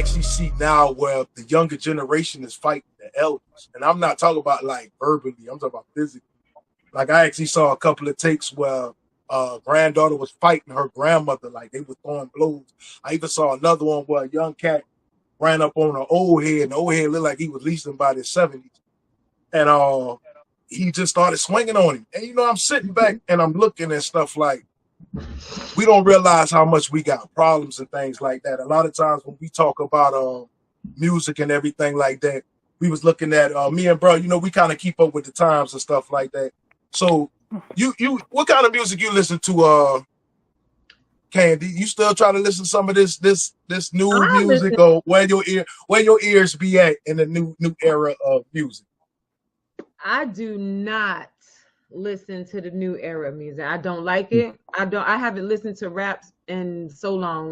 actually see now where the younger generation is fighting the elders. And I'm not talking about like verbally, I'm talking about physically. Like I actually saw a couple of takes where granddaughter was fighting her grandmother, like they were throwing blows. I even saw another one where a young cat ran up on an old head, and the old head looked like he was at least in about his 70s. And he just started swinging on him. And I'm sitting back and I'm looking at stuff like, we don't realize how much we got problems and things like that. A lot of times when we talk about music and everything like that, we was looking at me and bro, we kind of keep up with the times and stuff like that. So you what kind of music you listen to, Kandi? You still try to listen to some of this new music, or where your ears be at in the new era of music? I do not listen to the new era of music. I don't like it. I haven't listened to raps in so long.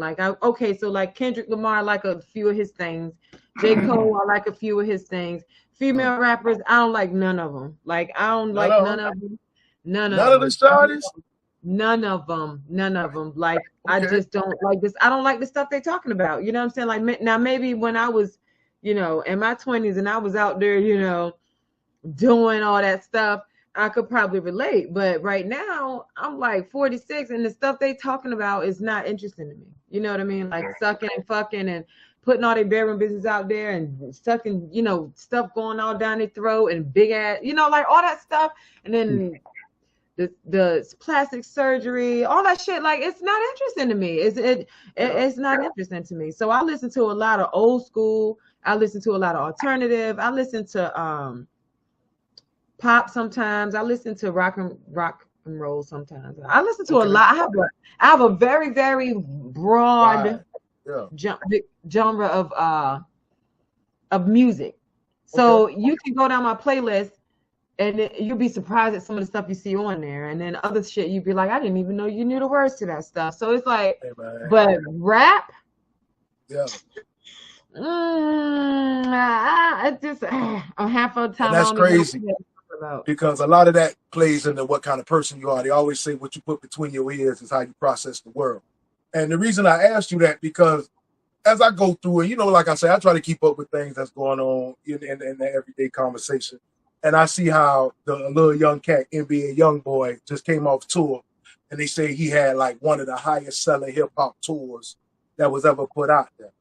So like Kendrick Lamar, I like a few of his things. J. Cole, I like a few of his things. Female rappers, I don't like none of them. Like I don't like none of them. None of the artists? None of them. Like okay. I just don't like this. I don't like the stuff they're talking about. You know what I'm saying? Like now maybe when I was, in my 20s and I was out there, doing all that stuff, I could probably relate. But right now I'm like 46 and the stuff they talking about is not interesting to me. You know what I mean? Like sucking and fucking and putting all their bedroom business out there and sucking, stuff going all down their throat and big ass, like all that stuff. And then the plastic surgery, all that shit, like it's not interesting to me. It's not interesting to me. So I listen to a lot of old school. I listen to a lot of alternative. I listen to pop sometimes. I listen to rock and roll sometimes. I listen to a lot. I have a very, very broad genre of music. So you can go down my playlist and you'll be surprised at some of the stuff you see on there. And then other shit, you'd be like, I didn't even know you knew the words to that stuff. So it's like, but rap, I just, I'm half of the time. And that's crazy. Because a lot of that plays into what kind of person you are. They always say what you put between your ears is how you process the world. And the reason I asked you that, because as I go through it, like I say, I try to keep up with things that's going on in the everyday conversation. And I see how the little young cat, NBA Youngboy, just came off tour. And they say he had like one of the highest selling hip hop tours that was ever put out there.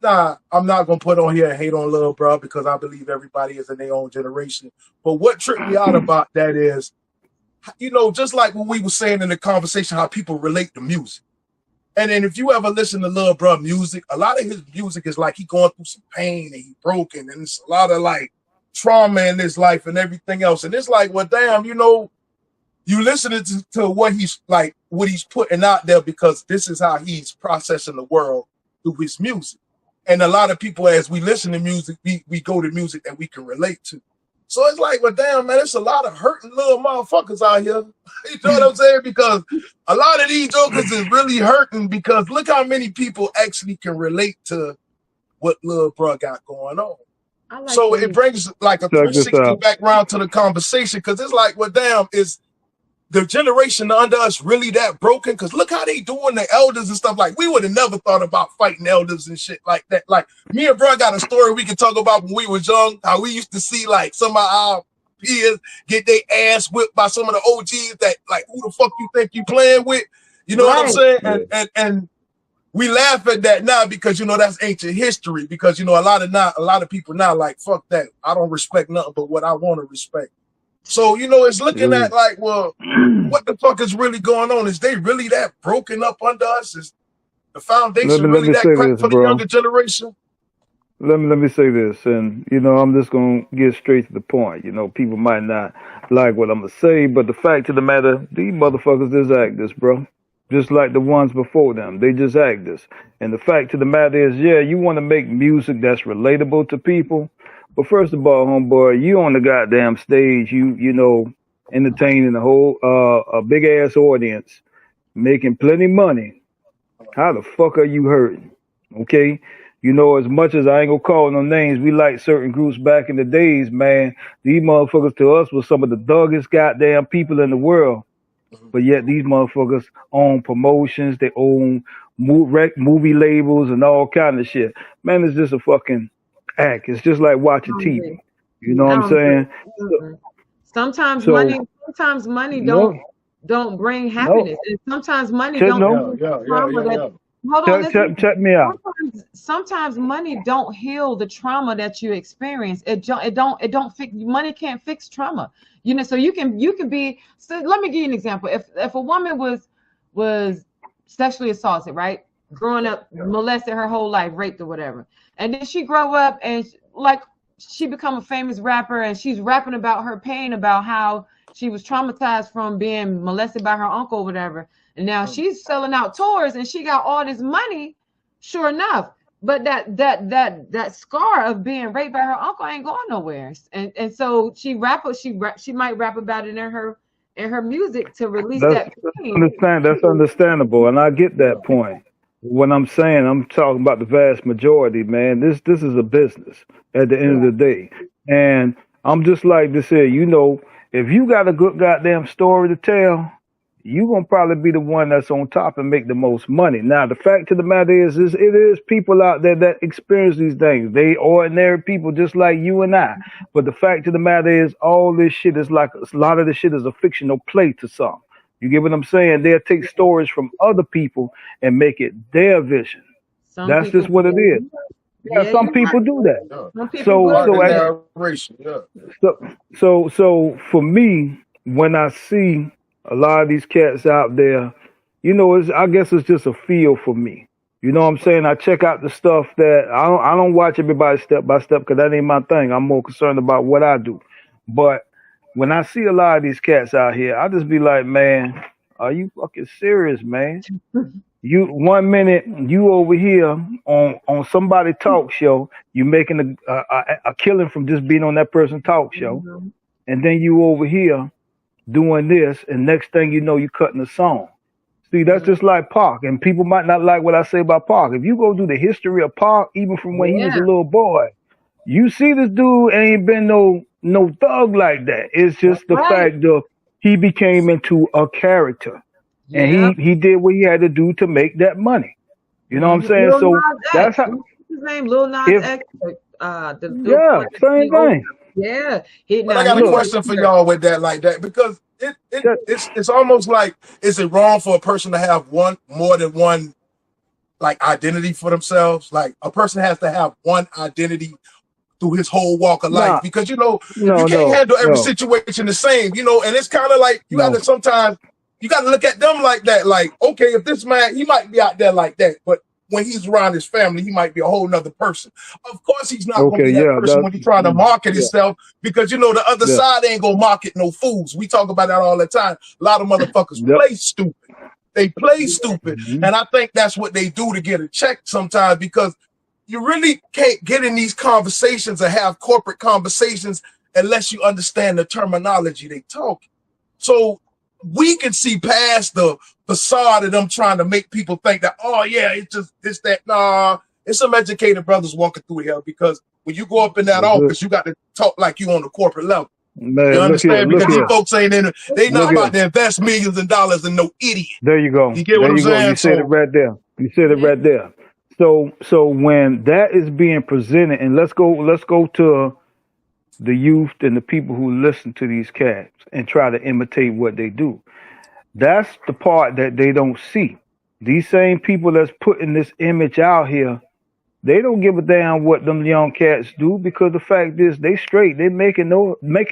Nah, I'm not going to put on here and hate on Lil Bro because I believe everybody is in their own generation. But what tripped me out about that is, just like what we were saying in the conversation, how people relate to music. And then if you ever listen to Lil Bro music, a lot of his music is like he going through some pain and he broken. And it's a lot of like trauma in his life and everything else. And it's like, well, damn, you listening to what he's like, what he's putting out there, because this is how he's processing the world through his music. And a lot of people, as we listen to music, we go to music that we can relate to. So it's like, well, damn, man, it's a lot of hurting little motherfuckers out here. You know what I'm saying? Because a lot of these jokers is really hurting, because look how many people actually can relate to what Lil Bro got going on. So it brings like a 360 background to the conversation, because it's like, well, damn, is the generation under us really that broken? Because look how they doing the elders and stuff. Like, we would have never thought about fighting elders and shit like that. Like, me and bro got a story we can talk about when we was young, how we used to see like some of our peers get their ass whipped by some of the OGs that like, who the fuck you think you playing with? You know what I'm saying? And we laugh at that now because that's ancient history. Because a lot of people now like, fuck that. I don't respect nothing but what I want to respect. So, it's looking at like, well, what the fuck is really going on? Is they really that broken up under us? Is the foundation really that cracked for the younger generation? Let me say this, and I'm just gonna get straight to the point. People might not like what I'm gonna say, but the fact of the matter, these motherfuckers just actors, bro. Just like the ones before them, they just actors. And the fact of the matter is, yeah, you want to make music that's relatable to people. But first of all, homeboy, you on the goddamn stage, you entertaining a whole a big ass audience, making plenty money. How the fuck are you hurting? Okay, as much as I ain't gonna call no names, we like certain groups back in the days, man. These motherfuckers to us were some of the doggest goddamn people in the world. But yet these motherfuckers own promotions, they own movie labels and all kind of shit. Man, it's just a fucking act. It's just like watching TV. You know what I'm saying? Sometimes So money no, don't bring no. happiness, and sometimes money Check don't no. heal the trauma that. Hold on, listen. Check me out. Sometimes money don't heal the trauma that you experience. It don't fix. Money can't fix trauma. You know, so you can be. So let me give you an example. If a woman was sexually assaulted, right, growing up, molested her whole life, raped or whatever, and then she grow up and like she become a famous rapper and she's rapping about her pain, about how she was traumatized from being molested by her uncle or whatever. And now she's selling out tours and she got all this money, sure enough. But that scar of being raped by her uncle ain't going nowhere. And so she might rap about it in her music to release that pain. That's understandable, and I get that point. What I'm saying, I'm talking about the vast majority, man. This is a business at the end of the day. And I'm just like this here, you know, if you got a good goddamn story to tell, you gonna probably be the one that's on top and make the most money. Now, the fact of the matter is it is people out there that experience these things. They ordinary people just like you and I. But the fact of the matter is all this shit is like a lot of this shit is a fictional play to some. You get what I'm saying? They'll take stories from other people and make it their vision. That's just what it is. Yeah, some people do that. So for me, when I see a lot of these cats out there, you know, I guess it's just a feel for me. You know what I'm saying? I check out the stuff that I don't watch everybody step by step because that ain't my thing. I'm more concerned about what I do. But when I see a lot of these cats out here, I just be like, man, are you fucking serious, man? You 1 minute you over here on somebody talk show, you making a killing from just being on that person's talk show, and then you over here doing this, and next thing you know, you cutting a song. See, that's just like Pac, and people might not like what I say about Pac. If you go do the history of Pac, even from when he was a little boy, you see this dude ain't been no thug like that. It's just the fact that he became into a character, and he did what he had to do to make that money. You know what I'm saying? So that's how his name, Lil Nas X. Same thing. Yeah. But I got a question for y'all with that like that, because it's almost like, is it wrong for a person to have more than one like identity for themselves? Like a person has to have one identity through his whole walk of life, because you know you can't handle every situation the same, you know, and it's kind of like you got to sometimes you got to look at them like that. Like, okay, if this man, he might be out there like that, but when he's around his family, he might be a whole nother person. Of course, he's not going to be that person when he's trying to market himself, because, you know, the other side ain't going to market no fools. We talk about that all the time. A lot of motherfuckers play stupid. They play stupid. And I think that's what they do to get a check sometimes, because you really can't get in these conversations or have corporate conversations unless you understand the terminology they talk. So we can see past the facade of them trying to make people think that, oh yeah, it's just this, that. Nah, it's some educated brothers walking through here, because when you go up in that office, you got to talk like you on the corporate level. Man, you understand? Because these folks ain't in it. They not about to invest millions of dollars in no idiot. There you go. You get what I'm saying? You said it right there. You said it right there. So when that is being presented, and let's go to the youth and the people who listen to these cats and try to imitate what they do. That's the part that they don't see. These same people that's putting this image out here, they don't give a damn what them young cats do, because the fact is they straight. They making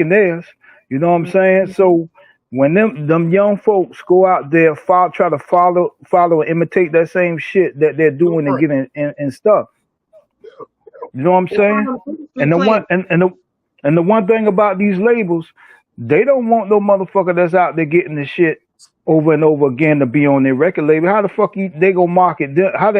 theirs. You know what I'm saying? So when them young folks go out there, try to follow and imitate that same shit that they're doing and getting and stuff. You know what I'm saying? And the one thing about these labels, they don't want no motherfucker that's out there getting the shit over and over again to be on their record label. How the fuck they gonna market? How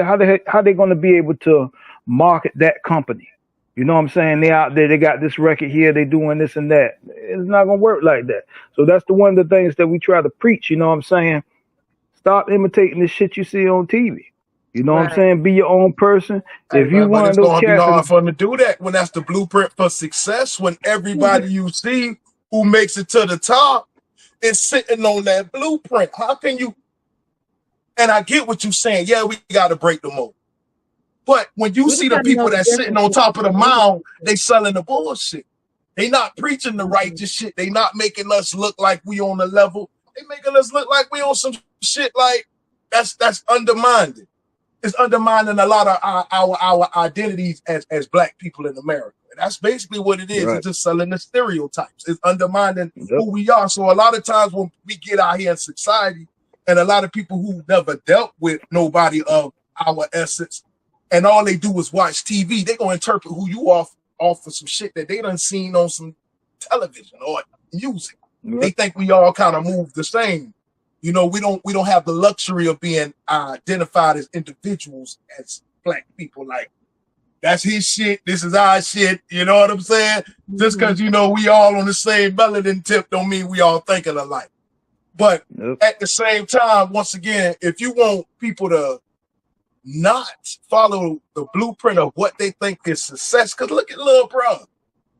they gonna be able to market that company? You know what I'm saying? They out there, they got this record here, they doing this and that. It's not gonna work like that. So that's one of the things that we try to preach. You know what I'm saying? Stop imitating the shit you see on TV. You know what I'm saying? Be your own person. If you want, it's gonna be hard for them to do that when that's the blueprint for success. When everybody you see who makes it to the top is sitting on that blueprint. How can you? And I get what you're saying. Yeah, we got to break the mold. But when you see the people that's sitting on top of the mound, they selling the bullshit. They not preaching the righteous shit. They not making us look like we on the level. They making us look like we on some shit like that's undermining. It's undermining a lot of our identities as black people in America. And that's basically what it is. Right. It's just selling the stereotypes. It's undermining who we are. So a lot of times when we get out here in society, and a lot of people who never dealt with nobody of our essence, and all they do is watch TV, they gonna interpret who you are off of some shit that they done seen on some television or music. Right. They think we all kind of move the same. You know, we don't have the luxury of being identified as individuals as black people. Like, that's his shit, this is our shit. You know what I'm saying? Just because, you know, we all on the same melanin tip don't mean we all thinking alike. But at the same time, once again, if you want people to not follow the blueprint of what they think is success, because look at Lil Bro.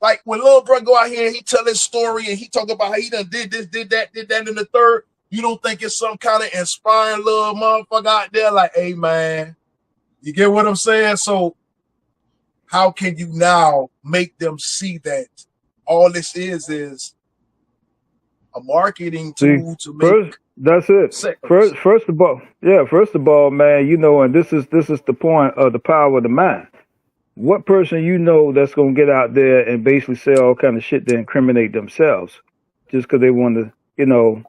Like, when Lil Bro go out here and he tell his story and he talk about how he done did this, did that, and the third, you don't think it's some kind of inspiring little motherfucker out there like, hey, man, you get what I'm saying? So how can you now make them see that all this is a marketing tool to make? That's it. First of all, man, you know, and this is the point of the power of the mind. What person you know that's gonna get out there and basically say all kind of shit to incriminate themselves just because they want to, you know,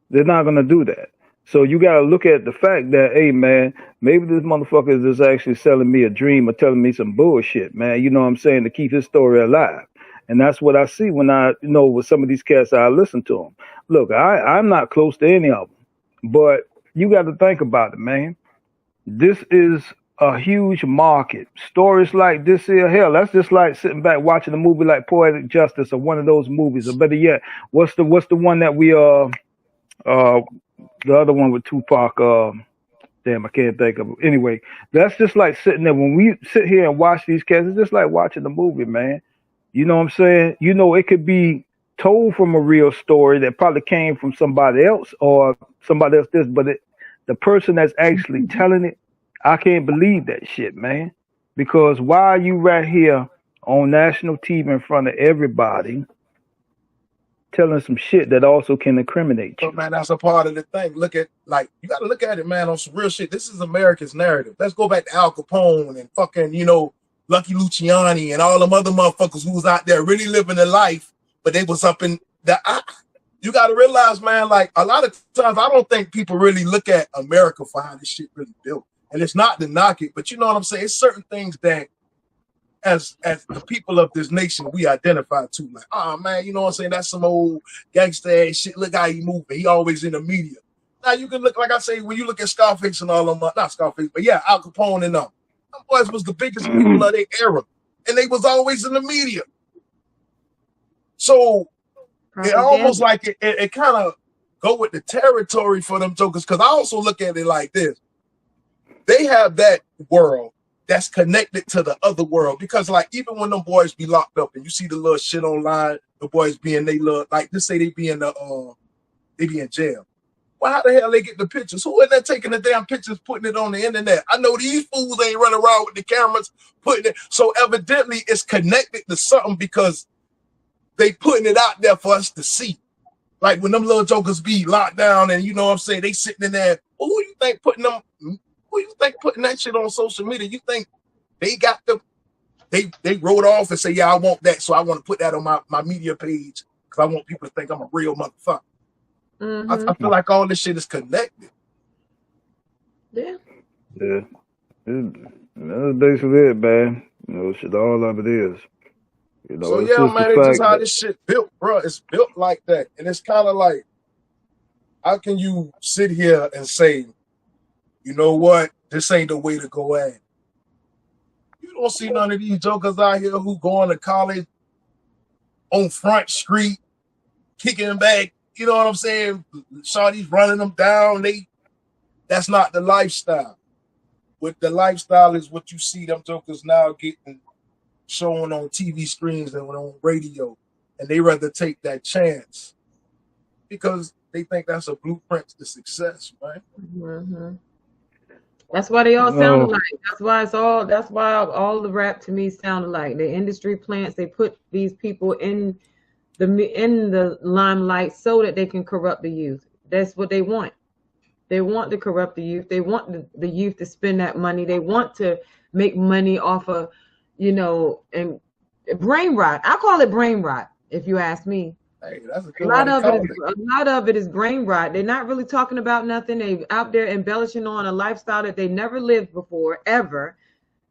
they're not gonna do that. So you gotta look at the fact that, hey, man, maybe this motherfucker is just actually selling me a dream or telling me some bullshit, man. You know what I'm saying, to keep his story alive. And that's what I see when I, you know, with some of these cats, I listen to them. Look, I'm not close to any of them, but you got to think about it, man. This is a huge market. Stories like this here, hell, that's just like sitting back watching a movie like Poetic Justice or one of those movies. Or better yet, what's the one that we the other one with Tupac? Damn, I can't think of it. Anyway, that's just like sitting there. When we sit here and watch these cats, it's just like watching the movie, man. You know what I'm saying? You know, it could be told from a real story that probably came from somebody else or somebody else this, but the person that's actually telling it, I can't believe that shit, man. Because why are you right here on national TV in front of everybody telling some shit that also can incriminate you? But man, that's a part of the thing. Look at, like, you got to look at it, man, on some real shit. This is America's narrative. Let's go back to Al Capone and fucking, you know, Lucky Luciani and all them other motherfuckers who was out there really living their life, but they was up in the you got to realize, man, like, a lot of times I don't think people really look at America for how this shit really built. And it's not to knock it, but you know what I'm saying? It's certain things that as the people of this nation, we identify to. Like, oh, man, you know what I'm saying? That's some old gangster ass shit. Look how he moving. He always in the media. Now, you can look, like I say, when you look at Scarface and all them, not Scarface, but yeah, Al Capone and them. Them boys was the biggest people of their era. And they was always in the media. So it almost like it kind of go with the territory for them jokers. Because I also look at it like this. They have that world that's connected to the other world. Because, like, even when them boys be locked up and you see the little shit online, the boys being they look like, just say they be in jail. Well, how the hell they get the pictures? Who in there taking the damn pictures, putting it on the internet? I know these fools ain't running around with the cameras putting it. So evidently it's connected to something because they putting it out there for us to see. Like when them little jokers be locked down and you know what I'm saying, they sitting in there. Well, who you think putting that shit on social media? You think they got they wrote off and say, yeah, I want that. So I want to put that on my media page because I want people to think I'm a real motherfucker. I feel like all this shit is connected. Yeah. Yeah. That's basically it, man. You know, shit, all of it is. You know, so yeah, man, it's just how this shit built, bro. It's built like that. And it's kind of like, how can you sit here and say, you know what, this ain't the way to go at it? You don't see none of these jokers out here who going to college on Front Street, kicking back. You know what I'm saying? Shawty's running them down. That's not the lifestyle. What the lifestyle is what you see them jokers now getting shown on TV screens and on radio. And they rather take that chance. Because they think that's a blueprint to success, man. Mm-hmm. That's why they all sound alike. That's why all the rap to me sound alike. The industry plants, they put these people in the limelight so that they can corrupt the youth. That's what they want. They want to corrupt the youth. They want the youth to spend that money. They want to make money off of, and brain rot. I call it brain rot, if you ask me. Hey, that's a A lot of it is brain rot. They're not really talking about nothing. They out there embellishing on a lifestyle that they never lived before, ever,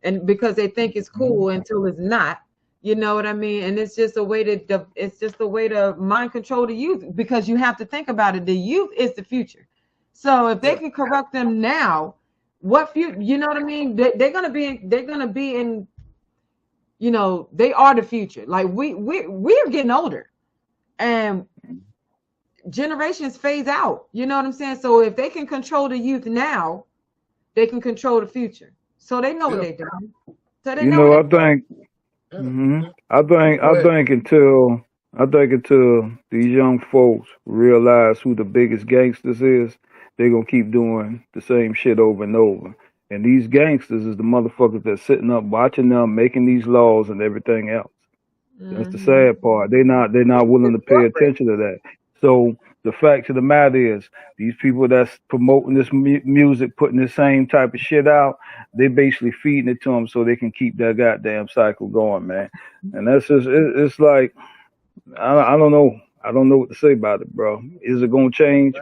and because they think it's cool until it's not. You know what I mean? And it's just a way to mind control the youth, because you have to think about it. The youth is the future. So if they can corrupt them now, what future? You know what I mean? They're gonna be in. They are the future. Like we're getting older. And generations phase out. You know what I'm saying? So if they can control the youth now, they can control the future. So they know what they're doing. So they know. I think. I think until these young folks realize who the biggest gangsters is, they're gonna keep doing the same shit over and over. And these gangsters is the motherfuckers that's sitting up watching them making these laws and everything else. That's the sad part. They're not willing to pay attention to that. So the fact of the matter is, these people that's promoting this music, putting the same type of shit out, they basically feeding it to them so they can keep that goddamn cycle going, man. And that's just, it's like, I don't know. I don't know what to say about it, bro. Is it gonna change?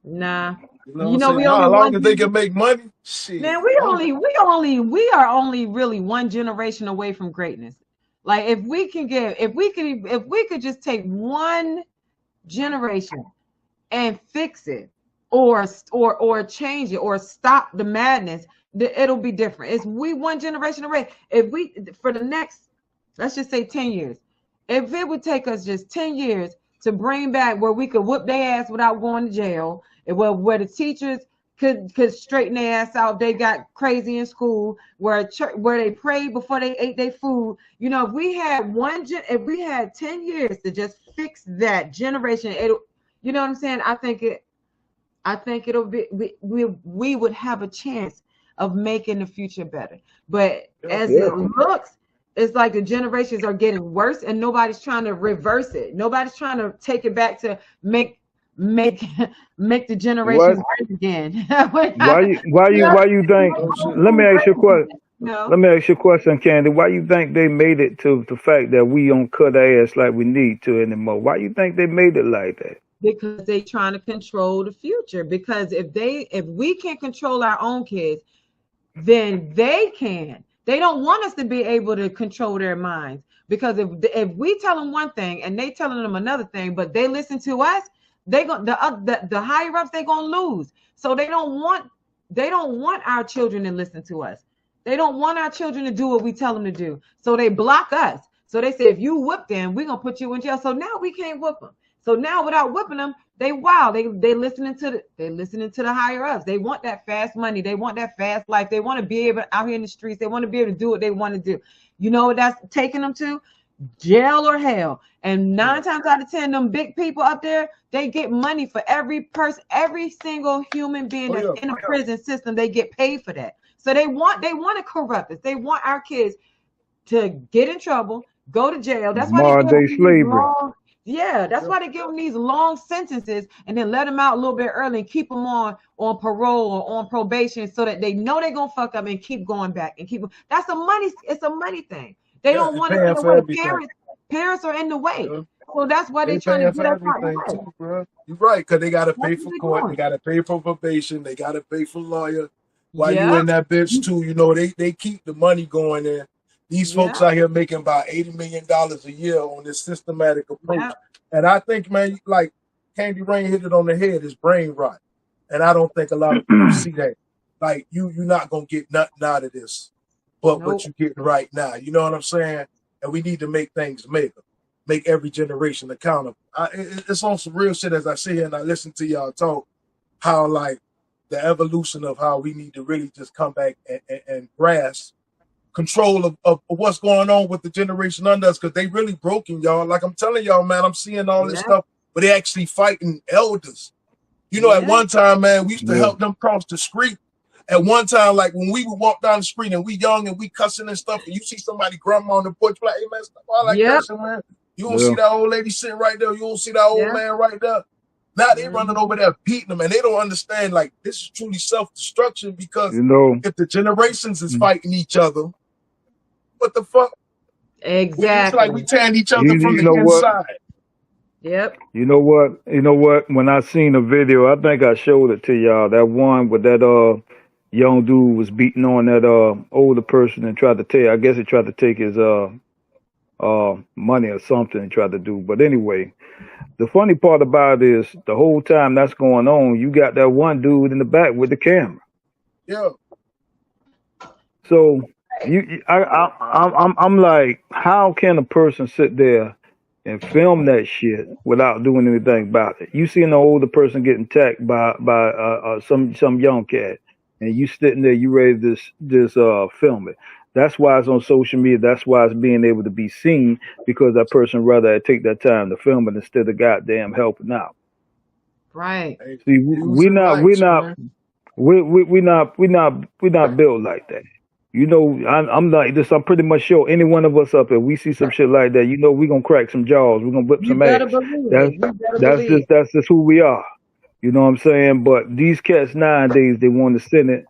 Nah. We only as long as they can make money. Shit. Man, we are only really one generation away from greatness. Like if we could just take one generation and fix it, or change it, or stop the madness, it'll be different. It's one generation away. If we, for the next, let's just say 10 years, if it would take us just 10 years to bring back where we could whoop their ass without going to jail, and where the teachers could straighten their ass out, they got crazy in school, where they prayed before they ate their food. If we had 10 years to just fix that generation, you know what I'm saying? I think it'll be, we would have a chance of making the future better. But as it looks, it's like the generations are getting worse, and nobody's trying to reverse it. Nobody's trying to take it back to make the generation right again. Why you think? Let me ask you a question. Let me ask you a question, Kandi. Why you think they made it to the fact that we don't cut ass like we need to anymore? Why you think they made it like that? Because they trying to control the future. Because if we can control our own kids, then they can. They don't want us to be able to control their minds. Because if we tell them one thing and they telling them another thing, but they listen to us, the higher ups, they're gonna lose. So they don't want our children to listen to us. They don't want our children to do what we tell them to do. So they block us. So they say, if you whip them, we're gonna put you in jail. So now we can't whip them. So now without whipping them, they listening to the higher ups. They want that fast money. They want that fast life. They want to be able out here in the streets. They want to be able to do what they want to do. You know what that's taking them to? Jail or hell. And 9 times out of 10, them big people up there, they get money for every person, every single human being that's in a prison system. They get paid for that. So they want to corrupt us. They want our kids to get in trouble, go to jail. That's why they give why they give them these long sentences and then let them out a little bit early and keep them on parole or on probation, so that they know they're gonna fuck up and keep going back and keep. That's it's a money thing. They don't want to get away. Parents are in the way. So that's why they're trying to get us out too, bro. You're right, because they got to pay for court, they got to pay for probation, they got to pay for lawyer. While you in that bitch too, they keep the money going in. These folks out here making about $80 million a year on this systematic approach. And I think, man, like Kandi Rain hit it on the head, is brain rot. And I don't think a lot of people see that. Like, you're not going to get nothing out of this but what you're getting right now. You know what I'm saying? And we need to make things make every generation accountable. It's on some real shit as I sit here and I listen to y'all talk, how like the evolution of how we need to really just come back and grasp control of what's going on with the generation under us, because they really broken, y'all. Like I'm telling y'all, man, I'm seeing all this stuff but they actually fighting elders. You know, at one time, man, we used to help them cross the street. At one time, like when we would walk down the street and we young and we cussing and stuff, and you see somebody grandma on the porch, like, hey man, stop all that cussing, man. You don't see that old lady sitting right there. You don't see that old man right there. Now they running over there beating them, and they don't understand, like, this is truly self-destruction, because if the generations is fighting each other, what the fuck? Exactly. It's like we tearing each other from the inside. Yep. You know what? When I seen the video, I think I showed it to y'all. That one with that young dude was beating on that older person and tried to take. I guess he tried to take his money or something and tried to do. But anyway, the funny part about it is the whole time that's going on, you got that one dude in the back with the camera. Yeah. So I'm like, how can a person sit there and film that shit without doing anything about it? You see an older person getting attacked by some young cat, and you sitting there, you ready to film it. That's why it's on social media. That's why it's being able to be seen, because that person rather take that time to film it instead of goddamn helping out. Right. See, we're not built like that. You know, I'm like this. I'm pretty much sure any one of us up there, we see some shit like that, you know, we're gonna crack some jaws, we're gonna whip some ass. That's just who we are. You know what I'm saying? But these cats nowadays, they want to send it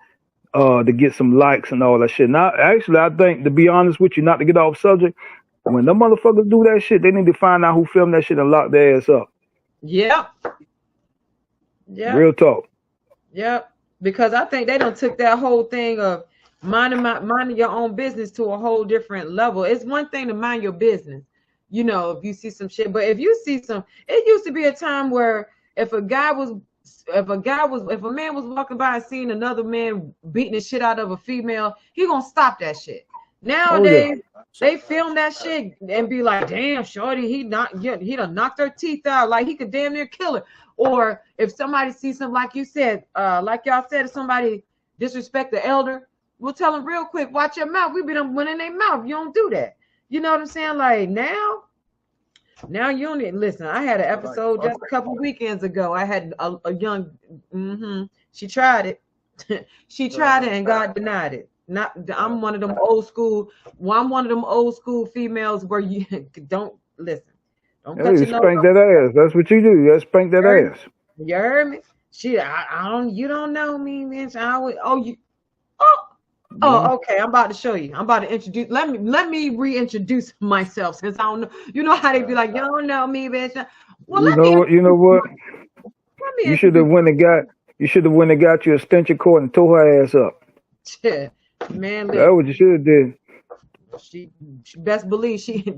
to get some likes and all that shit. Now, actually, I think, to be honest with you, not to get off subject, when them motherfuckers do that shit, they need to find out who filmed that shit and lock their ass up. Yep. Real talk. Yep. Because I think they done took that whole thing of minding your own business to a whole different level. It's one thing to mind your business, you know, if you see some shit, but if you see some, it used to be a time where if a man was walking by and seeing another man beating the shit out of a female, he gonna stop that shit. Nowadays, they film that shit and be like, damn, shorty, he done knocked her teeth out, like he could damn near kill her. Or if somebody sees something, like you said, like y'all said, if somebody disrespect the elder, we'll tell them real quick, watch your mouth. We be done went in their mouth. You don't do that. You know what I'm saying? Like now you don't need, listen, I had an episode just a couple weekends ago. I had a young, she tried it. She tried it and God denied it. I'm one of them old school females where you don't listen. Don't cut your nose spank that ass. That's what you do. You spank that ass. You heard me? You don't know me, man. Okay. I'm about to show you. I'm about to introduce. Let me reintroduce myself, since I don't know. You know how they be like, you don't know me, bitch. Well, you know what? You should have went and got you a extension cord and tore her ass up. Yeah, man. That's what you should have did. She best believe she got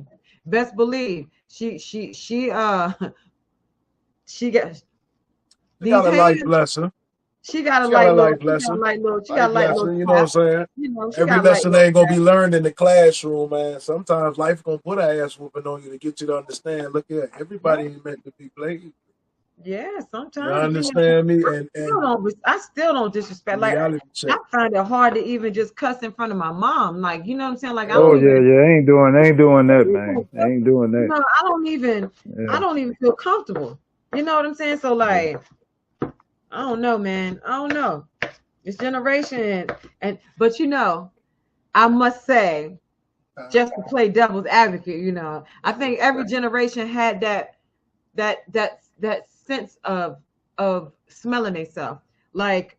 these a life lesson. She got a light lesson. She got a light lesson. You know what I'm saying? You know, every lesson ain't gonna be learned in the classroom, man. Sometimes life gonna put an ass whooping on you to get you to understand. Look at everybody ain't meant to be played. Yeah, sometimes. You understand me? And I still don't disrespect. Like I find it hard to even just cuss in front of my mom. Like, you know what I'm saying? Like, I ain't doing that, man. I ain't doing that. No, I don't even feel comfortable. You know what I'm saying? So like, I don't know, man. I don't know. This generation, but you know, I must say, just to play devil's advocate, you know, I think every generation had that sense of smelling themselves. Like,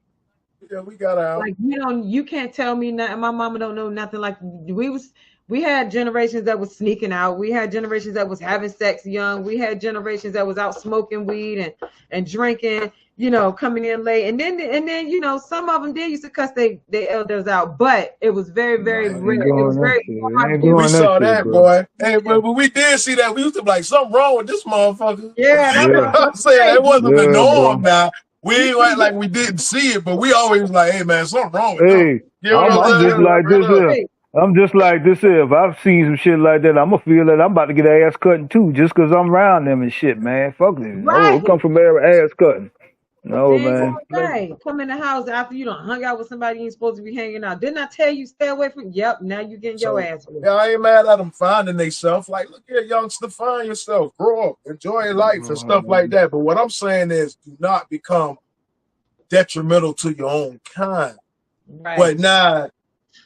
yeah, we got out. Like, you know, you can't tell me nothing. My mama don't know nothing. Like we had generations that was sneaking out. We had generations that was having sex young. We had generations that was out smoking weed and drinking, you know, coming in late. And then, you know, some of them did used to cuss their elders out, but it was very, very rare. It was very hard. We saw that, boy. Hey, but we did see that. We used to be like, something wrong with this motherfucker. Yeah, that's what I'm saying. It wasn't the norm now. We ain't like we didn't see it, but we always was like, hey man, something wrong with you know I'm just like this here. I'm just like this here. If I've seen some shit like that, I'm gonna feel that I'm about to get ass cutting too, just cause I'm around them and shit, man. Fuck them. Right. It come from ass cutting. No, They ain't man. gonna say, come in the house after you done hung out with somebody you ain't supposed to be hanging out. Didn't I tell you stay away from? Yep, now you getting your ass whipped. Yeah, I ain't mad at them finding themselves. Like, look here, youngster, find yourself, grow up, enjoy life and stuff like that. But what I'm saying is, do not become detrimental to your own kind. Right. But now,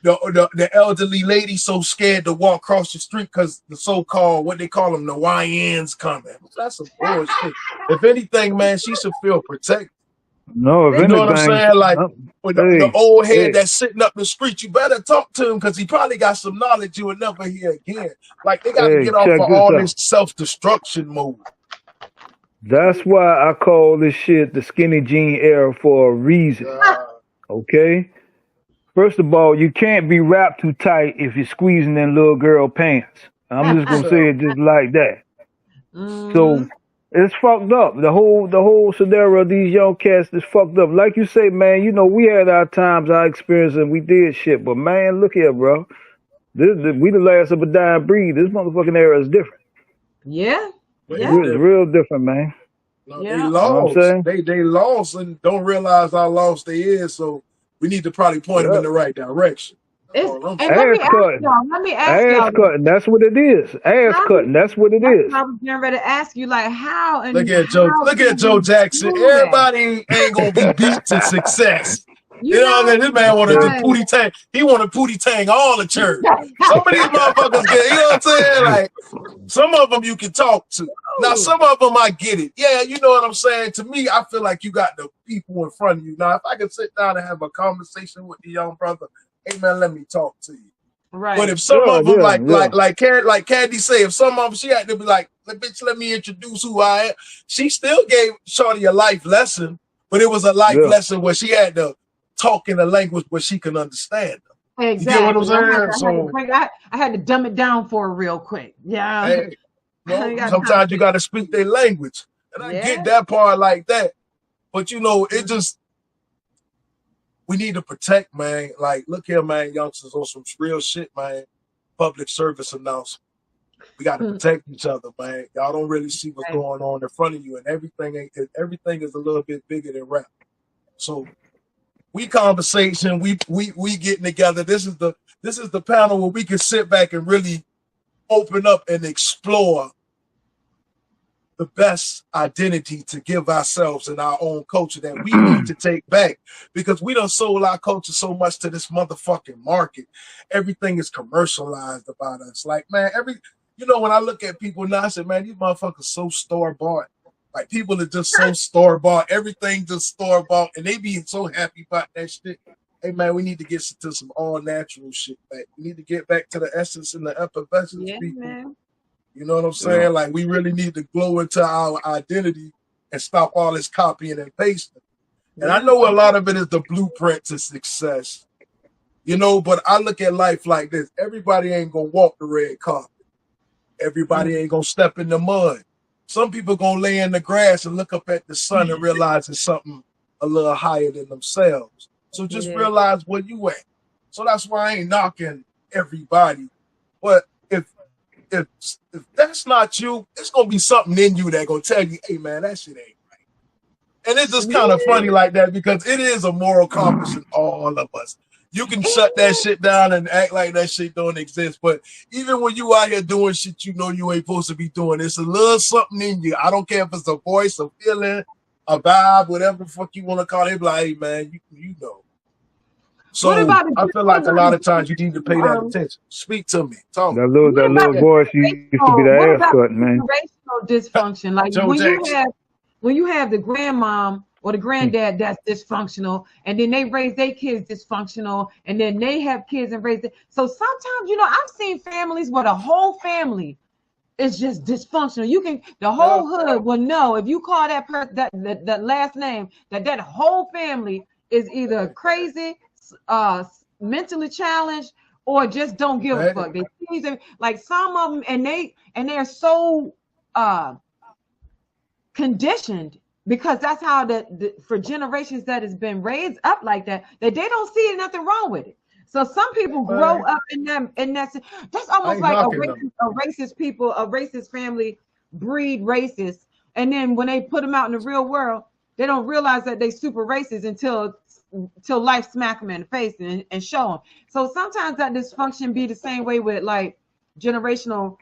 the elderly lady so scared to walk across the street because the so-called, what they call them, the YNs coming. That's some bullshit. If anything, man, she should feel protected. No, if You know what I'm anything, saying? Like, with the old head hey, that's sitting up the street, you better talk to him because he probably got some knowledge you will never hear again. Like, they got to get off check of this all out. this self-destruction mode. That's why I call this shit the skinny jean era for a reason. Okay? First of all, you can't be wrapped too tight if you're squeezing in little girl pants. I'm just gonna say it just like that. So it's fucked up. The whole scenario of these young cats is fucked up. Like you say, man, you know, we had our times, our experience, and we did shit. But man, look here, bro. We the last of a dying breed. This motherfucking era is different. Yeah. It's real different, man. No, they lost. They lost and don't realize how lost they is. So we need to probably point them in the right direction. Let me ask y'all. Cutting, that's what it is. Ass cutting, that's what it is. I was getting ready to ask you, like, how and look at Joe Jackson. Everybody ain't gonna be beat to success. You know what I mean? This man wanted to Pootie Tang. He wanted Pootie Tang all the church. Some of these motherfuckers get, you know what I'm saying? Like, some of them you can talk to. Now, some of them I get it. Yeah, you know what I'm saying? To me, I feel like you got the people in front of you. Now, if I can sit down and have a conversation with the young brother, hey man, let me talk to you. Right. But if some of them, like Kandi say, if some of them, she had to be like, bitch, let me introduce who I am. She still gave Shorty a life lesson, but it was a life lesson where she had to talk in a language where she can understand them. Exactly. You get what I'm saying? I had to dumb it down for her real quick. Yeah. Hey, sometimes you got to speak their language. And I get that part like that. But, you know, it just, we need to protect, man. Like, look here, man, youngsters, on some real shit, man. Public service announcement. We got to protect each other, man. Y'all don't really see what's going on in front of you, and everything is a little bit bigger than rap. So, we conversation, we getting together. This is the panel where we can sit back and really open up and explore the best identity to give ourselves and our own culture that we need to take back, because we done sold our culture so much to this motherfucking market. Everything is commercialized about us. Like, man, when I look at people now, I say, man, these motherfuckers so store-bought. Like, people are just so store-bought. Everything just store-bought, and they be so happy about that shit. Hey, man, we need to get to some all-natural shit back. We need to get back to the essence and the effervescence, people. Man. You know what I'm saying? Yeah. Like, we really need to glow into our identity and stop all this copying and pasting. And I know a lot of it is the blueprint to success. You know, but I look at life like this. Everybody ain't going to walk the red carpet. Everybody ain't going to step in the mud. Some people going to lay in the grass and look up at the sun and realize it's something a little higher than themselves. So just realize where you at. So that's why I ain't knocking everybody. But if that's not you, it's going to be something in you that going to tell you, hey, man, that shit ain't right. And it's just kind of funny like that, because it is a moral compass in all of us. You can shut that shit down and act like that shit don't exist. But even when you out here doing shit you know you ain't supposed to be doing, it's a little something in you. I don't care if it's a voice, a feeling, a vibe, whatever the fuck you want to call it. Like, hey, man, you know. So I feel like a lot of times you need to pay that attention. Speak to me. Talk. That little voice used to be the ass cut, man. Generational dysfunction. Like when you have the grandmom or the granddad that's dysfunctional, and then they raise their kids dysfunctional, and then they have kids and raise them. So sometimes, I've seen families where the whole family is just dysfunctional. The whole hood will know if you call that person that last name, that whole family is either crazy, mentally challenged, or just don't give a fuck. They like some of them, and they're so conditioned, because that's how for generations that has been raised up like that they don't see nothing wrong with it. So some people grow up in that's almost like a racist family breed racist, and then when they put them out in the real world, They don't realize that they super racist until life smack them in the face and show them. So sometimes that dysfunction be the same way with like generational,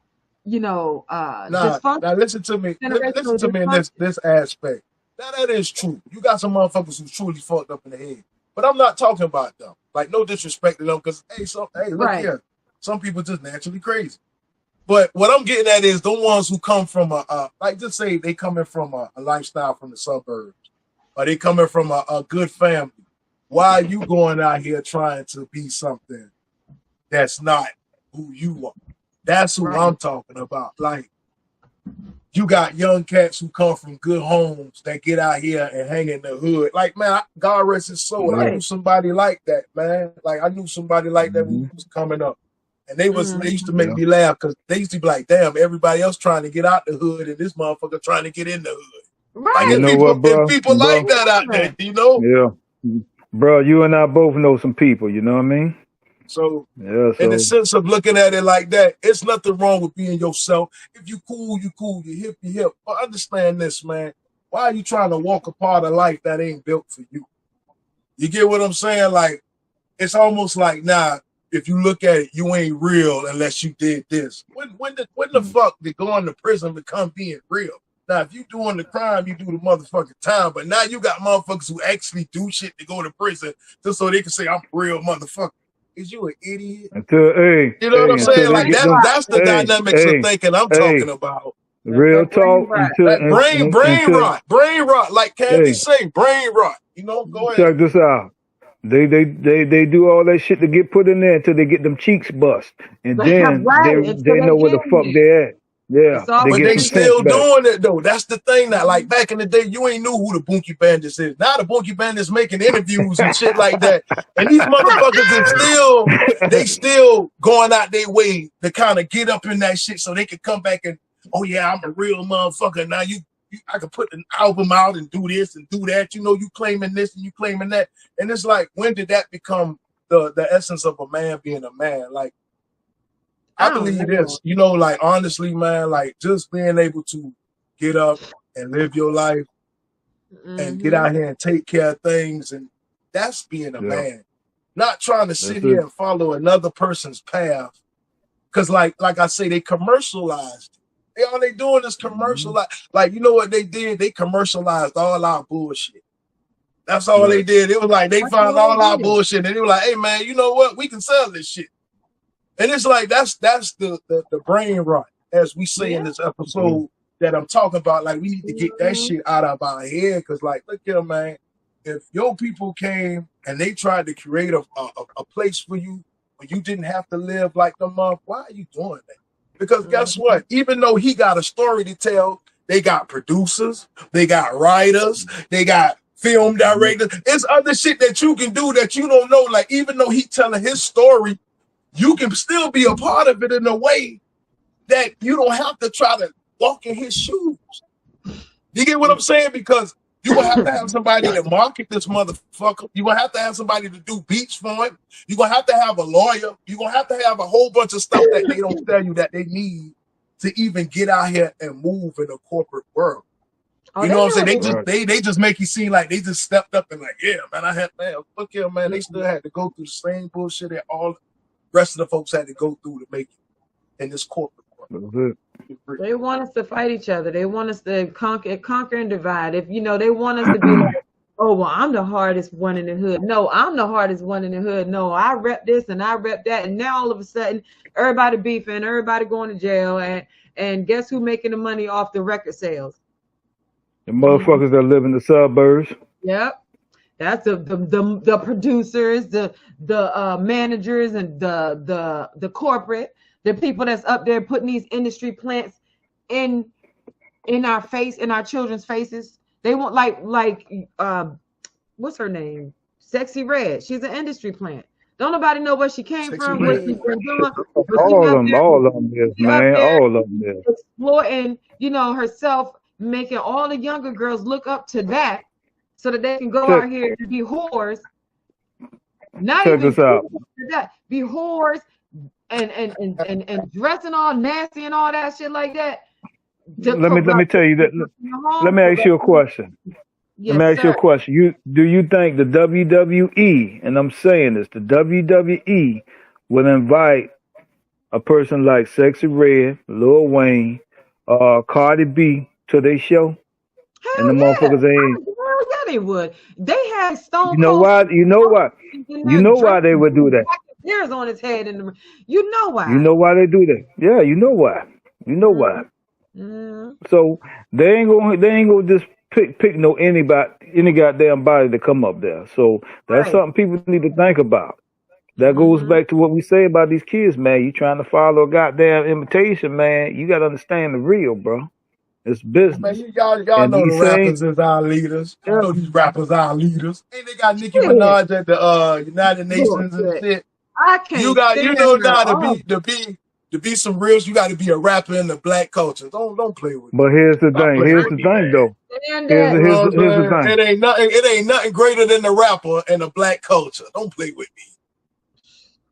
dysfunction. Now listen to me. Listen to me in this aspect. Now that is true. You got some motherfuckers who truly fucked up in the head. But I'm not talking about them. Like, no disrespect to them, because look here. Some people just naturally crazy. But what I'm getting at is the ones who come from like, just say they coming from a lifestyle from the suburbs, or they coming from a good family. Why are you going out here trying to be something that's not who you are? That's who I'm talking about. Like, you got young cats who come from good homes that get out here and hang in the hood. Like, man, God rest his soul. I knew somebody like that, man. Like, I knew somebody like that when he was coming up. And they used to make me laugh, because they used to be like, damn, everybody else trying to get out the hood and this motherfucker trying to get in the hood. Right. Like, people like that out there, you know? Yeah. Bro, you and I both know some people, you know what I mean? So, in the sense of looking at it like that, it's nothing wrong with being yourself. If you cool, you cool. You hip, you hip. But understand this, man. Why are you trying to walk a part of life that ain't built for you? You get what I'm saying? Like, it's almost like, nah, if you look at it, you ain't real unless you did this. When the fuck did going to prison become being real? Now, if you doing the crime, you do the motherfucking time. But now you got motherfuckers who actually do shit to go to prison just so they can say, I'm a real motherfucker. Is you an idiot? You know what I'm saying? Like, that's the dynamics of thinking I'm talking about. Real talk. Brain rot. Like Kandi say, brain rot. You know, go ahead. Check this out. They do all that shit to get put in there until they get them cheeks bust, and then they know where the fuck they at. Yeah, but they still doing it though. That's the thing that, like, back in the day, you ain't knew who the Bunky Bandits is. Now the Bunky Bandits making interviews and shit like that, and these motherfuckers are still going out their way to kind of get up in that shit so they can come back and, oh yeah, I'm a real motherfucker. Now I can put an album out and do this and do that. You know, you claiming this and you claiming that, and it's like, when did that become the essence of a man being a man? Like, I believe this, you know, like, honestly, man, like, just being able to get up and live your life and get out here and take care of things, and that's being a man. Not trying to sit here and follow another person's path, because like I say, they commercialized. All they doing is commercialize. Like, you know what they did? They commercialized all our bullshit. That's all they did. It was like they found all our bullshit, and they were like, hey, man, you know what? We can sell this shit. And it's like, that's the brain rot, as we say in this episode that I'm talking about. Like, we need to get that shit out of our head, because, like, look here, man. If your people came and they tried to create a place for you where you didn't have to live like them up, why are you doing that? Because guess what? Even though he got a story to tell, they got producers, they got writers, they got film directors. It's other shit that you can do that you don't know. Like, even though he telling his story, you can still be a part of it in a way that you don't have to try to walk in his shoes. You get what I'm saying? Because you're going to have somebody to market this motherfucker. You're going to have somebody to do beats for him. You're going to have a lawyer. You're going to have a whole bunch of stuff that they don't tell you that they need to even get out here and move in the corporate world. You know what I'm saying? They just make you seem like they just stepped up and like, yeah, man, fuck yeah, man. They still had to go through the same bullshit that all rest of the folks had to go through to make it in this corporate world. They want us to fight each other. They want us to conquer and divide. If, you know, they want us to be like, oh, well, I'm the hardest one in the hood. No, I'm the hardest one in the hood. No, I rep this and I rep that. And now all of a sudden, everybody beefing, everybody going to jail. And guess who making the money off the record sales? The motherfuckers that live in the suburbs. Yep. That's the producers, the managers, and the corporate, the people that's up there putting these industry plants in our face, in our children's faces. They want like what's her name? Sexy Red. She's an industry plant. Don't nobody know where she came from, what she's been doing. All of them is, man. All of them is. Exploiting, you know, herself, making all the younger girls look up to that, so that they can go out here and be whores. Not check this out. Be whores and dressing all nasty and all that shit like that. Let me tell you that. Let me ask you a question. Let me Yes, ask you a sir. question. Do you think the WWE, and I'm saying this, the WWE would invite a person like Sexy Red, Lil Wayne, Cardi B to their show? And the Hell yeah. motherfuckers ain't. Hell yeah, they would. They had Stone You know Cold why? You know why? in You the know dress why they would do that? hairs on his head in the. You know You why? know why they do that? Yeah, you know why. You know why. Mm-hmm. So they ain't gonna just pick no any goddamn body to come up there. So that's Right. something people need to think about. That goes Mm-hmm. back to what we say about these kids, man. You trying to follow a goddamn imitation, man. You gotta understand the real, bro. It's Man, business. y'all And know the these same, rappers is our leaders. You yeah, know these rappers our leaders. Ain't they got Nicki Shit. Minaj at the United Nations and Bullshit. shit? I You can't got stand her. now Oh, to be some real, you got to be a rapper in the black culture. Don't play with me. but here's the Stop thing. playing Here's with the me, thing, man. though. stand Here's that. You know what here's the I'm saying? thing. It ain't nothing greater than the rapper in the black culture. Don't play with me.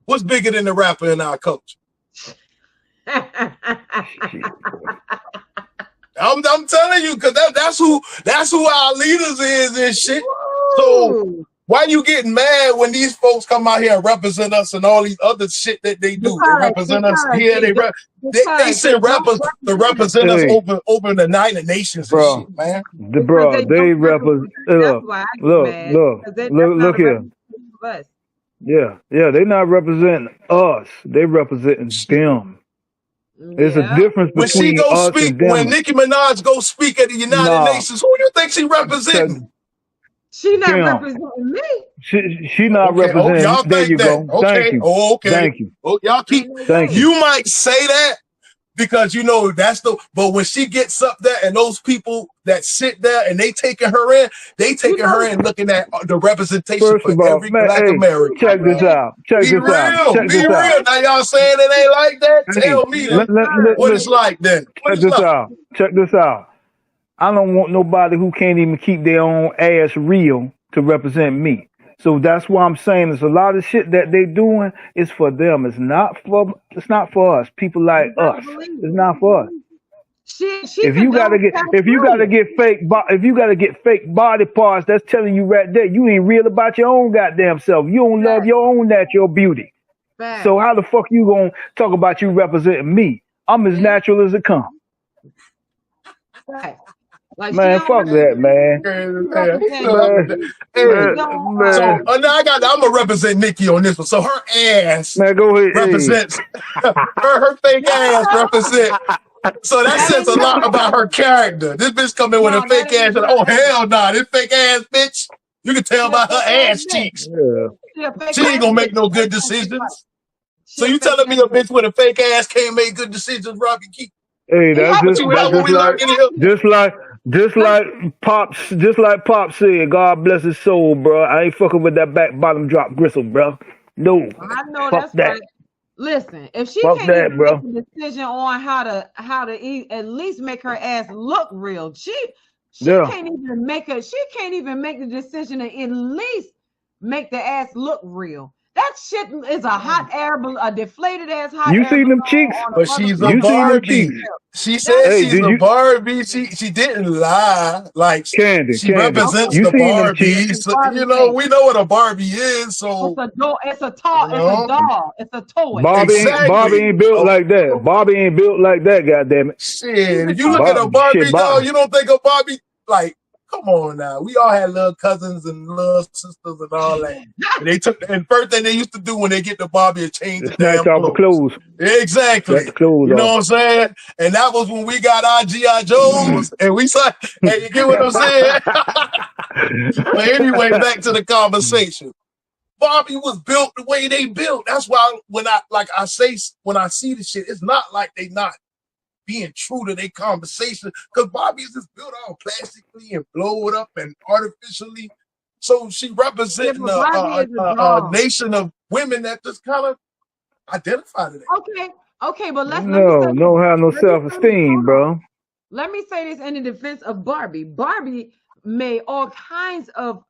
What's bigger than the rapper in our culture? Shit, boy. I'm telling you, because that's who our leaders is and shit. So Woo. why you getting mad when these folks come out here and represent us and all these other shit that they do? They represent us here. They Because they send don't rappers to represent. represent us Hey, over the United Nations and shit, bro, man. Because they they don't represent. represent. That's why I get mad. Because that's not Look a here. representation of us. Yeah, they not representing us. They representing them. There's a Yeah. difference When she between go us speak, and when them. Nicki Minaj go speak at the United Nah, Nations, who do you think she representing? She not them. representing me. She not Okay. Oh, representing. y'all There think you that? go. Thank Okay. you. Oh, okay. Thank you. Oh, y'all keep. Ain't no Thank way. you. You might say that because you know that's but when she gets up there and those people that sit there and they taking her in, they taking her in looking at the representation First for of all, every man, black hey, American, check this man. out. Check Be this out. real. Check Be this out. real. Now y'all saying it ain't like that? Hey, Tell me Yes, then. sir. What it's like then? What check it's this like? out. Check this out. I don't want nobody who can't even keep their own ass real to represent me. So that's why I'm saying there's a lot of shit that they doing is for them. It's not for us. People like You better us. believe It's it. not for us. She If you gotta condoned get pedophilia. if you gotta get fake body parts, that's telling you right there you ain't real about your own goddamn self. You don't love Facts. your own natural beauty. So Facts. how the fuck you gonna talk about you representing me? I'm as Yeah. natural as it comes. Facts. Like she Man, don't fuck that, represent man. she Hey, represent Man, hey, she man, don't so man, now I'm gonna represent Nikki on this one. So her ass man, go ahead. Hey. represents her fake ass represent. So that that says ain't a lot never about her character. This bitch come in with a no, that fake ass. ain't And, her oh ass. hell nah, this fake ass bitch. You can tell She a by her fake ass ass bitch. cheeks. Yeah. She a fake She ain't ass gonna make bitch. no That's good what she like. decisions. She So a you fake telling me ass a bitch. bitch with a fake ass can't make good decisions, Robbie? Keep Hey, Yeah, that's what just you that's what just we like learned in here. just like just but like Pop said, God bless his soul, bro. I ain't fucking with that back bottom drop gristle, bro. No. I know Fuck that's that. right. Listen, if she Fuck can't that, even make bro. a decision on how to at least make her ass look real, she Yeah. can't even make the decision to at least make the ass look real. That shit is a deflated ass hot You air seen balloon them cheeks? on a But she's a You motherfucking seen them Barbie. cheeks? She that said Hey, she's did a you Barbie. She didn't lie. Like she Candy, represents you the seen them cheeks? what Barbie. does So, Barbie you know, make? we know what a Barbie is. It's So a doll, you it's a know, doll, it's a toy. Bobby exactly. ain't built Oh like that. Bobby ain't built like that, goddamn it. She's shit! a If you look at toy. a Bob shit, Barbie doll, Bob. you don't think of Barbie like. Come on now, we all had little cousins and little sisters and all that. And they took and first thing they used to do when they get the Barbie is change the Snatch damn off the clothes. clothes. Snatch the Exactly. clothes You know off. what I'm saying? And that was when we got our G.I. Joes and we saw, and you get what I'm saying? But anyway, back to the conversation. Barbie was built the way they built. That's why when I say when I see the shit, it's not like they not being true to their conversation because Barbie's is built all plastically and blowed up and artificially. So she Yeah, representing but Barbie is a a doll. nation of women that just kind of identify to that. Okay, okay, but let me say No, this. no have no Let me self say this. esteem, Hold on. bro. Let me say this in the defense of Barbie. Barbie made all kinds of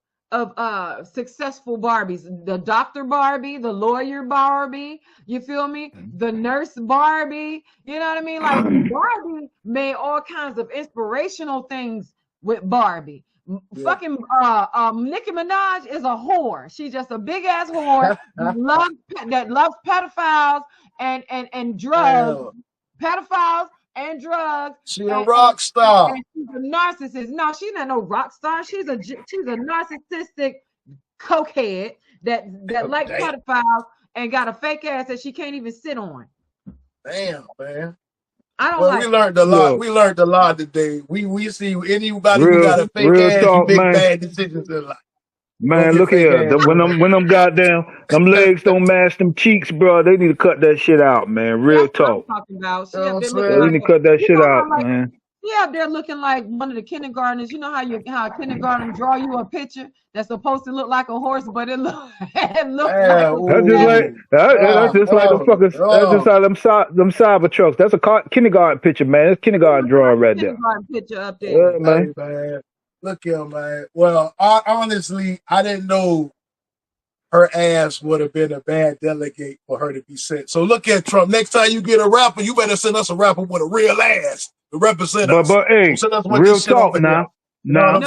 successful Barbies. The doctor Barbie, the lawyer Barbie, you feel me? The nurse Barbie, you know what I mean? Like Barbie made all kinds of inspirational things with Barbie. Fucking Nicki Minaj is a whore. She's just a big ass whore that loves pedophiles and drugs, pedophiles and drugs. She a rock star. And she's a narcissist. No, she's not no rock star. She's a narcissistic cokehead that likes pedophiles and got a fake ass that she can't even sit on. Damn, man. I don't we learned a lot. We learned a lot today. We see anybody who got a fake ass, talk, make man. bad decisions in life. Man, look here. When them goddamn them legs don't match them cheeks, bro, they need to cut that shit out, man. Real talk. What I'm talking about. They need to cut that shit out, man. Yeah, they're looking like one of the kindergartners. You know how a kindergarten draw you a picture that's supposed to look like a horse, but it looks like that's just like the fuckers. That's just like them cyber trucks. That's a kindergarten picture, man. That's kindergarten drawing right there. Kindergarten picture up there. Yeah, man. Hey, man. Look here, man. Well, honestly, I didn't know her ass would have been a bad delegate for her to be sent. So look at Trump. Next time you get a rapper, you better send us a rapper with a real ass to represent us. But hey, real talk now. Now,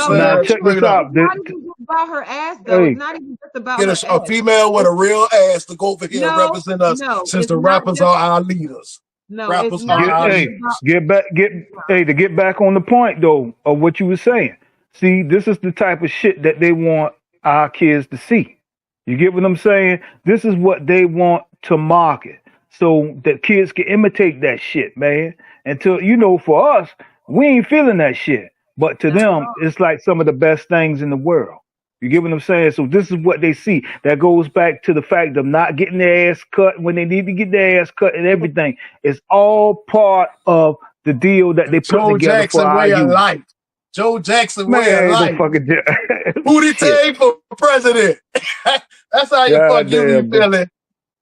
check this out. It's not even just about her ass, though. It's not even just about get a female with a real ass to go over here and represent us, since the rappers are our leaders. No, rappers are our leaders. Get back on the point though of what you were saying. See, this is the type of shit that they want our kids to see. You get what I'm saying? This is what they want to market so that kids can imitate that shit, man. Until, for us, we ain't feeling that shit. But to them, it's like some of the best things in the world. You get what I'm saying? So this is what they see. That goes back to the fact of not getting their ass cut when they need to get their ass cut and everything. It's all part of the deal that they put together for our youth. Joe Jackson way of life. Who did take for president? That's how you be feeling.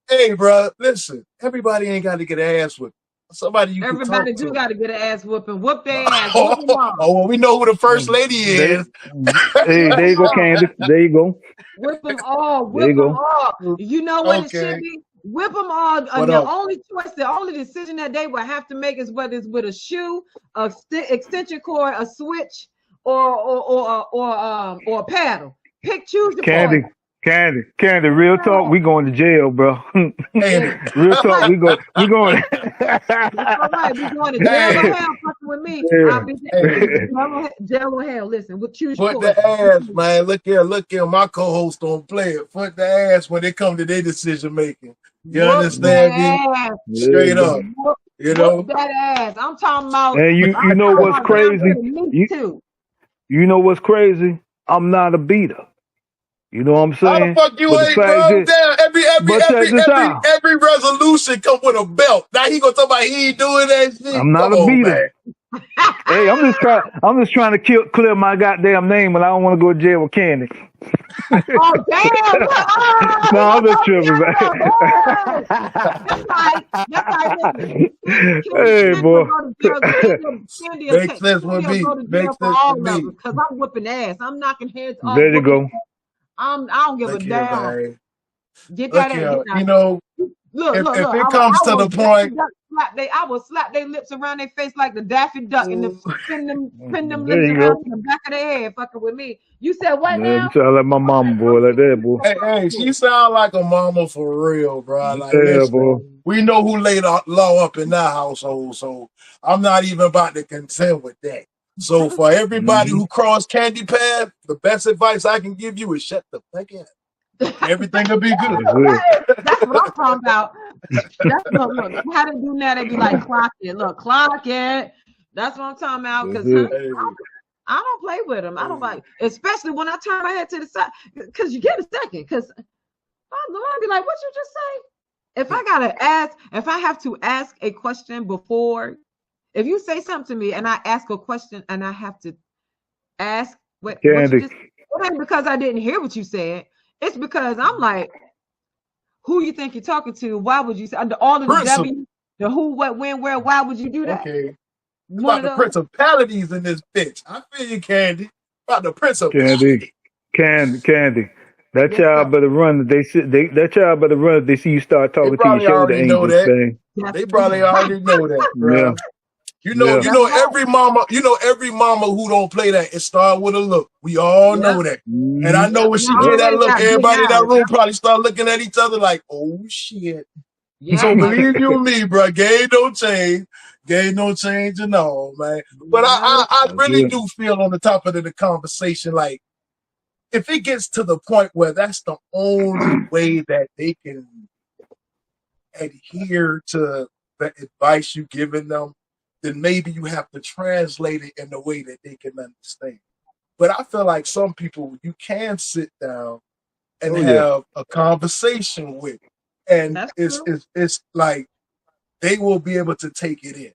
Hey, bro, listen. Everybody ain't got to get an ass whipped. Everybody do got to get an ass whooping. Whoop their ass. Well, we know who the first lady is. Hey, there you go, Kandi. There you go. Whip them all. Whip them all. You know what it should be? Whip them all. The only choice, the only decision that they will have to make is whether it's with a shoe, a extension cord, a switch, or a paddle. Choose your Kandi. part. Kandi, real talk, we going to jail, bro. Real talk, we going. All right, we going to jail or hell fucking with me. Yeah. I'll be jail or hell. Listen, we'll choose your the ass, man. Look here. My co-host don't play it. Foot the ass when they come to their decision making. You understand me? Straight up. Whoop that ass. I'm talking about. And you know what's crazy? You know what's crazy? I'm not a beater. You know what I'm saying? How the fuck you ain't, bro? Damn, every resolution come with a belt. Now he gonna talk about he ain't doing that shit. I'm not a beater. Hey, I'm just trying to clear my goddamn name, but I don't want to go to jail with Kandi. Oh damn! No, I'm just tripping, man. Hey, boy. Makes sense with me. Makes sense with me. Because I'm whipping ass. I'm knocking heads off. There you go. I don't give a damn. Get that in. You know, look, if it comes to the point, I will slap their lips around their face like the Daffy Duck and pin them lips around the back of their head, fucking with me. You said what now? You sound like my mama, boy, like that, boy. Hey, she sound like a mama for real, bro. Like, boy. We know who laid the law up in that household, so I'm not even about to contend with that. So for everybody who crossed Kandi path, the best advice I can give you is shut the fuck up. Everything will be good. That's what I'm talking about. Look, how they do now, they be like, clock it. Look, clock it. That's what I'm talking about. Because I don't play with them. I don't like, especially when I turn my head to the side. Because you get a second. Because I'll be like, what you just say? If I have to ask a question before, if you say something to me and I ask a question and I have to ask what you just, it ain't because I didn't hear what you said. It's because I'm like, who you think you're talking to? Why would you say all of the W, the who, what, when, where? Why would you do that? Okay. About the principalities in this bitch. I feel you, Kandi. About the principalities. Kandi. That child better run. That child better run if they see you start talking to your shoulder angels thing. They probably already know that, bro. You know, every mama who don't play that, it start with a look. We all know that. And I know when she get that look, everybody in that room probably start looking at each other like, oh shit. So believe you me, bro, game don't change. Game don't change and all, man. But I really do feel on the top of the conversation, like, if it gets to the point where that's the only way that they can adhere to the advice you giving them, then maybe you have to translate it in a way that they can understand. But I feel like some people you can sit down and have a conversation with, and it's like they will be able to take it in.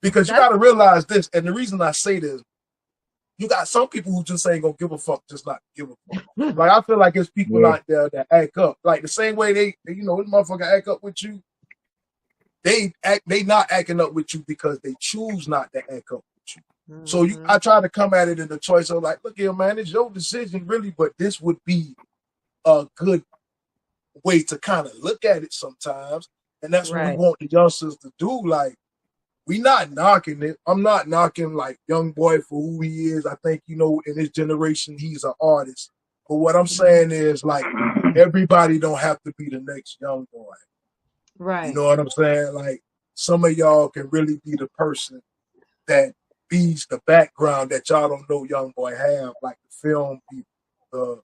Because you got to realize this, and the reason I say this, you got some people who just ain't gonna give a fuck, just not give a fuck. Like, I feel like it's people out there that act up, like the same way they this motherfucker act up with you. They not acting up with you because they choose not to act up with you. So I try to come at it in the choice of like, look here, man, it's your decision, really, but this would be a good way to kind of look at it sometimes, and that's what we want the youngsters to do. Like, we not knocking it. I'm not knocking like young boy for who he is. I think, in his generation, he's an artist. But what I'm saying is, like, everybody don't have to be the next young boy. Right. You know what I'm saying? Like, some of y'all can really be the person that beats the background that y'all don't know young boy have, like the film people,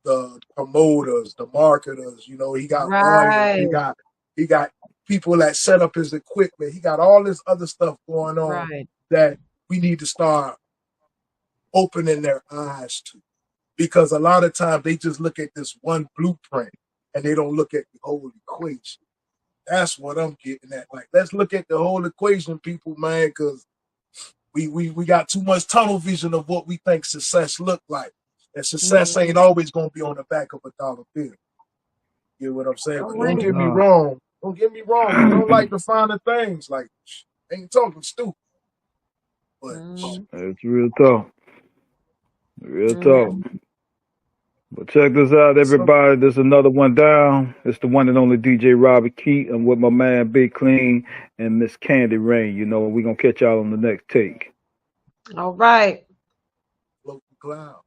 the promoters, the marketers. He got lawyers, he got people that set up his equipment. He got all this other stuff going on that we need to start opening their eyes to. Because a lot of times they just look at this one blueprint and they don't look at the whole equation. That's what I'm getting at. Like, let's look at the whole equation, people, man, because we got too much tunnel vision of what we think success look like. And success ain't always going to be on the back of a dollar bill. You know what I'm saying? But don't get me wrong. Don't get me wrong. I don't like the finer things. Like, ain't talking stupid. But it's real talk. Real talk. But check this out, everybody. There's another one down. It's the one and only DJ Robi Keit. I'm with my man Big Kleen and Miss Kandi Rain. We're going to catch y'all on the next take. All right. Float the cloud.